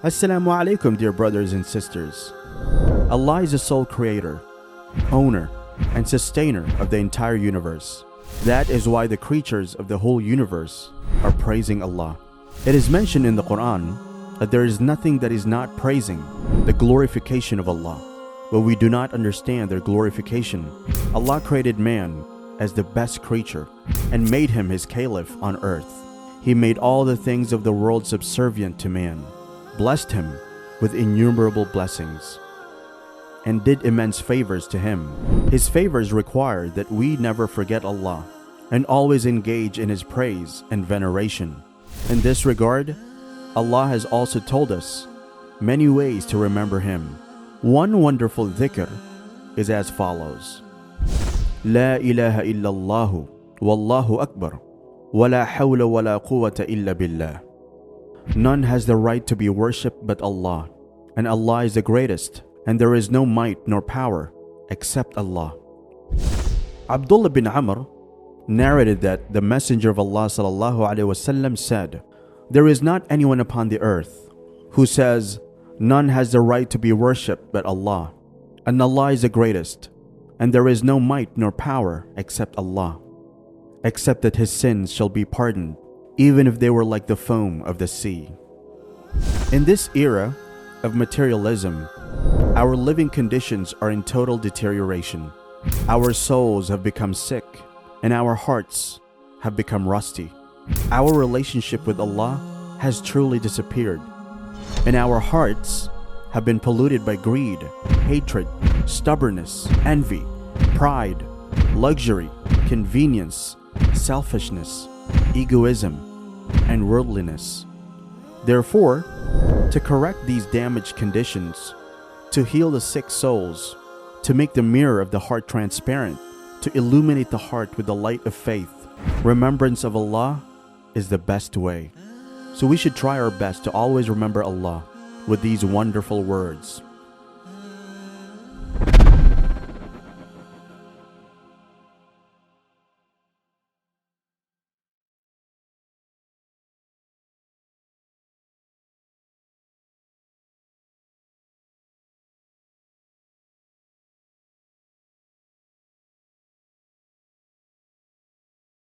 Assalamu alaikum, dear brothers and sisters. Allah is the sole creator, owner, and sustainer of the entire universe. That is why the creatures of the whole universe are praising Allah. It is mentioned in the Quran that there is nothing that is not praising the glorification of Allah. But we do not understand their glorification. Allah created man as the best creature and made him his caliph on earth. He made all the things of the world subservient to man, blessed him with innumerable blessings, and did immense favors to him. His favors require that we never forget Allah and always engage in His praise and veneration. In this regard, Allah has also told us many ways to remember Him. One wonderful dhikr is as follows: La ilaha illallahu, wallahu akbar, hawla wala quwata billah. None has the right to be worshipped but Allah, and Allah is the greatest, and there is no might nor power except Allah. Abdullah bin Amr narrated that the Messenger of Allah ﷺ said, "There is not anyone upon the earth who says, 'None has the right to be worshipped but Allah, and Allah is the greatest, and there is no might nor power except Allah, except that his sins shall be pardoned, even if they were like the foam of the sea.'" In this era of materialism, our living conditions are in total deterioration. Our souls have become sick, and our hearts have become rusty. Our relationship with Allah has truly disappeared, and our hearts have been polluted by greed, hatred, stubbornness, envy, pride, luxury, convenience, selfishness, egoism, and worldliness. Therefore, to correct these damaged conditions, to heal the sick souls, to make the mirror of the heart transparent, to illuminate the heart with the light of faith, remembrance of Allah is the best way. So we should try our best to always remember Allah with these wonderful words.